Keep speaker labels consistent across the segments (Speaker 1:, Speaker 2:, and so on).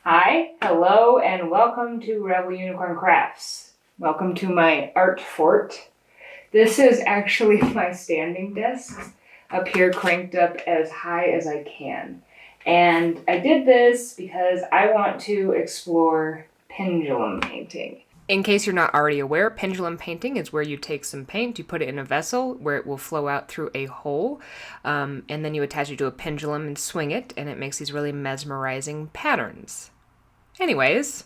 Speaker 1: Hi, hello, and welcome to Rebel Unicorn Crafts. Welcome to my art fort. This is actually my standing desk up here, cranked up as high as I can. And I did this because I want to explore pendulum painting.
Speaker 2: In case you're not already aware, pendulum painting is where you take some paint, you put it in a vessel where it will flow out through a hole, and then you attach it to a pendulum and swing it, and it makes these really mesmerizing patterns. Anyways.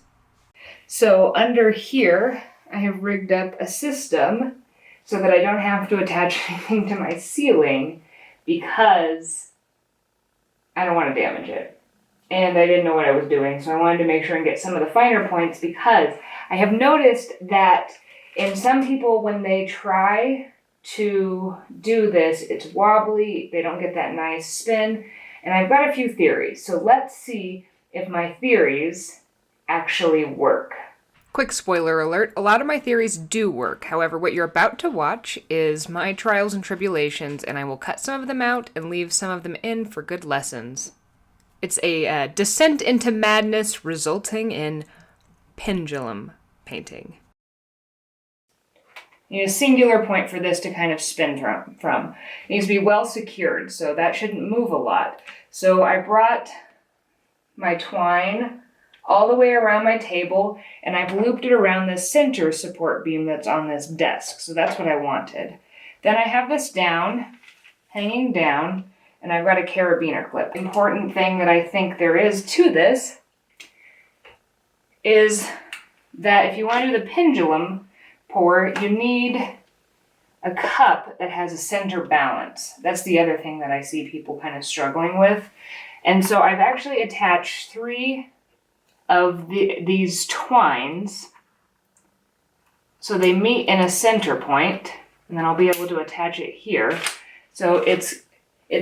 Speaker 1: So under here, I have rigged up a system so that I don't have to attach anything to my ceiling because I don't want to damage it. And I didn't know what I was doing, so I wanted to make sure and get some of the finer points because I have noticed that in some people, when they try to do this, it's wobbly, they don't get that nice spin, and I've got a few theories. So let's see if my theories actually work.
Speaker 2: Quick spoiler alert, a lot of my theories do work. However, what you're about to watch is my trials and tribulations, and I will cut some of them out and leave some of them in for good lessons. It's a descent into madness resulting in pendulum painting.
Speaker 1: You need a singular point for this to kind of spin from. It needs to be well secured, so that shouldn't move a lot. So I brought my twine all the way around my table, and I've looped it around this center support beam that's on this desk. So that's what I wanted. Then I have this down, hanging down, and I've got a carabiner clip. Important thing that I think there is to this is that if you want to do the pendulum pour, you need a cup that has a center balance. That's the other thing that I see people kind of struggling with. And so I've actually attached 3 of these twines so they meet in a center point, and then I'll be able to attach it here. So it's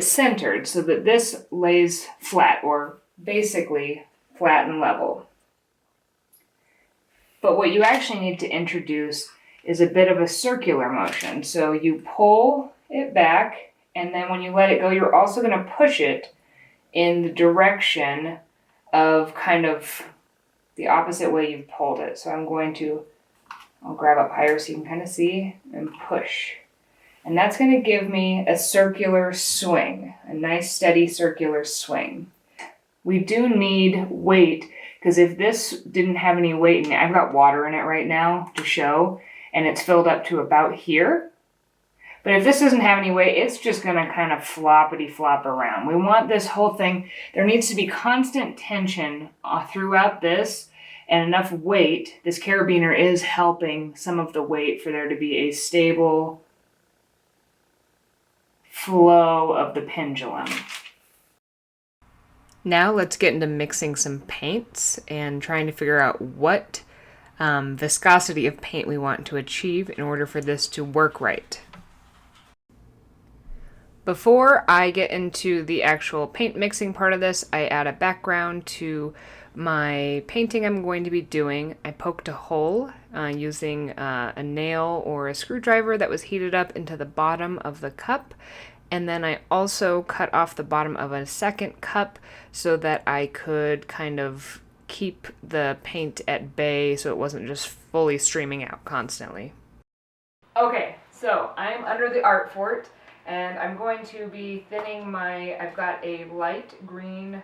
Speaker 1: centered so that this lays flat, or basically flat and level. But what you actually need to introduce is a bit of a circular motion. So you pull it back, and then when you let it go, you're also going to push it in the direction of kind of the opposite way you've pulled it. So I'll grab up higher so you can kind of see, and push. And that's going to give me a circular swing, a nice steady circular swing. We do need weight, because if this didn't have any weight in it, I've got water in it right now to show, and it's filled up to about here. But if this doesn't have any weight, it's just going to kind of floppity flop around. We want this whole thing, there needs to be constant tension throughout this, and enough weight. This carabiner is helping some of the weight for there to be a stable flow of the pendulum.
Speaker 2: Now let's get into mixing some paints and trying to figure out what viscosity of paint we want to achieve in order for this to work right. Before I get into the actual paint mixing part of this, I add a background to my painting I'm going to be doing. I poked a hole using a nail or a screwdriver that was heated up into the bottom of the cup, and then I also cut off the bottom of a second cup so that I could kind of keep the paint at bay so it wasn't just fully streaming out constantly.
Speaker 1: Okay, so I'm under the art fort, and I'm going to be thinning I've got a light green,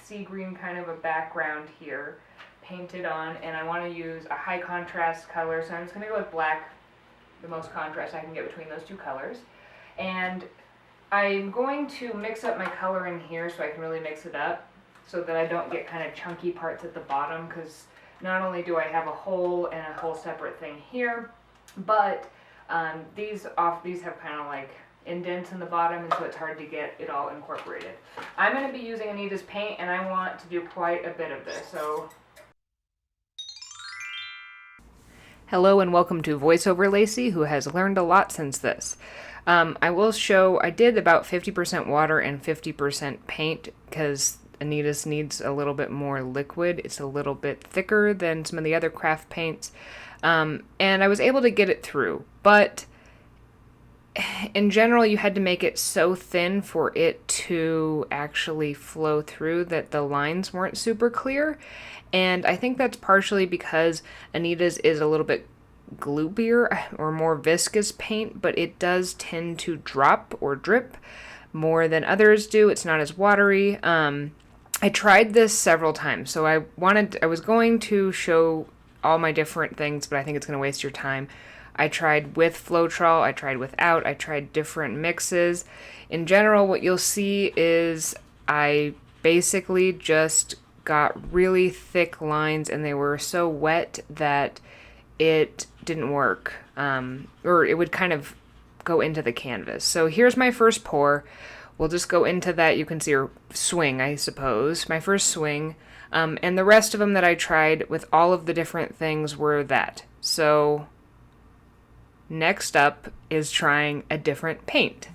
Speaker 1: sea green kind of a background here painted on, and I want to use a high contrast color, so I'm just going to go with black, the most contrast I can get between those two colors. And I'm going to mix up my color in here so I can really mix it up so that I don't get kind of chunky parts at the bottom, because not only do I have a hole and a whole separate thing here, but these have kind of like indents in the bottom, and so it's hard to get it all incorporated. I'm going to be using Anita's paint, and I want to do quite a bit of this. So
Speaker 2: Hello and welcome to VoiceOver Lacey, who has learned a lot since this. I will show I did about 50% water and 50% paint because Anita's needs a little bit more liquid. It's a little bit thicker than some of the other craft paints, and I was able to get it through, but in general, you had to make it so thin for it to actually flow through that the lines weren't super clear. And I think that's partially because Anita's is a little bit gloopier or more viscous paint, but it does tend to drop or drip more than others do. It's not as watery. I tried this several times, so I was going to show all my different things, but I think it's going to waste your time. I tried with Floetrol, I tried without, I tried different mixes. In general, what you'll see is I basically just got really thick lines and they were so wet that it didn't work, or it would kind of go into the canvas. So here's my first pour. We'll just go into that. You can see her swing, I suppose. My first swing. And the rest of them that I tried with all of the different things were that. So next up is trying a different paint.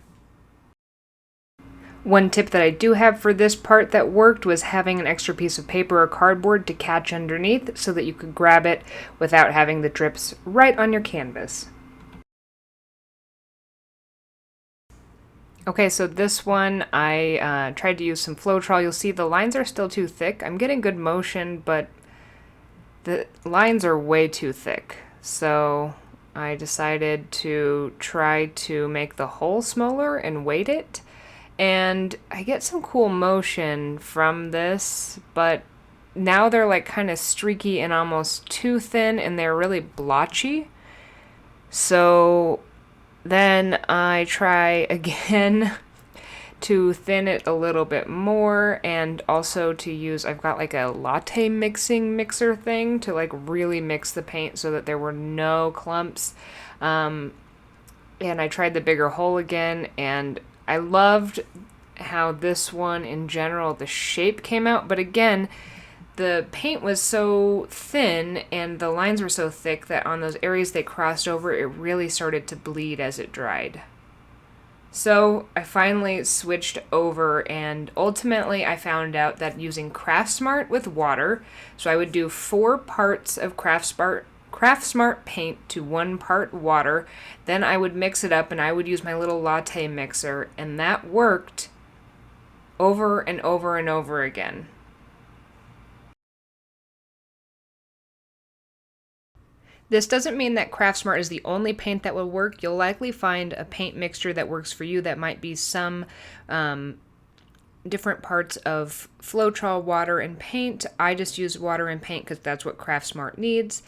Speaker 2: One tip that I do have for this part that worked was having an extra piece of paper or cardboard to catch underneath so that you could grab it without having the drips right on your canvas. Okay, so this one I tried to use some Floetrol. You'll see the lines are still too thick. I'm getting good motion, but the lines are way too thick. So I decided to try to make the hole smaller and weight it. And I get some cool motion from this, but now they're like kind of streaky and almost too thin, and they're really blotchy. So then I try again to thin it a little bit more, and also to use, I've got like a latte mixer thing to like really mix the paint so that there were no clumps. And I tried the bigger hole again, and I loved how this one in general, the shape came out, but again, the paint was so thin and the lines were so thick that on those areas they crossed over, it really started to bleed as it dried. So I finally switched over, and ultimately I found out that using craftsmart with water, so I would do 4 parts of craftsmart paint to 1 part water, then I would mix it up and I would use my little latte mixer, and that worked over and over and over again. This doesn't mean that craftsmart is the only paint that will work. You'll likely find a paint mixture that works for you that might be some different parts of Floetrol, water, and paint. I just use water and paint because that's what craftsmart needs.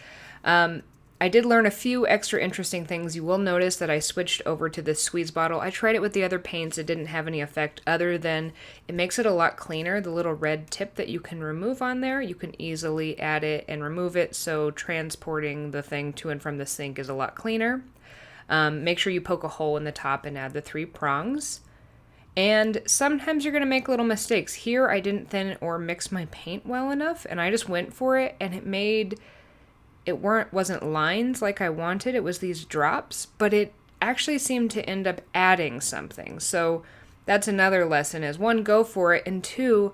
Speaker 2: I did learn a few extra interesting things. You will notice that I switched over to this squeeze bottle. I tried it with the other paints. It didn't have any effect other than it makes it a lot cleaner. The little red tip that you can remove on there, you can easily add it and remove it, so transporting the thing to and from the sink is a lot cleaner. Make sure you poke a hole in the top and add the 3 prongs. And sometimes you're going to make little mistakes. Here I didn't thin or mix my paint well enough, and I just went for it, and it wasn't lines like I wanted. It was these drops, but it actually seemed to end up adding something. So that's another lesson is 1, go for it, and 2,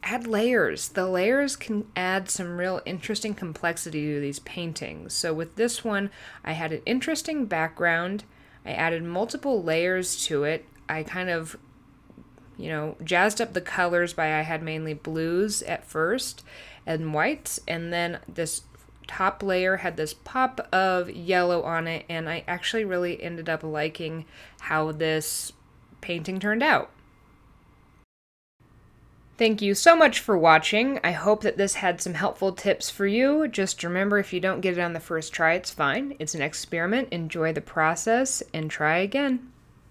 Speaker 2: add layers. The layers can add some real interesting complexity to these paintings. So with this one, I had an interesting background. I added multiple layers to it. I kind of, jazzed up the colors I had mainly blues at first and whites, and then this top layer had this pop of yellow on it, and I actually really ended up liking how this painting turned out. Thank you so much for watching. I hope that this had some helpful tips for you. Just remember, if you don't get it on the first try, it's fine. It's an experiment. Enjoy the process and try again.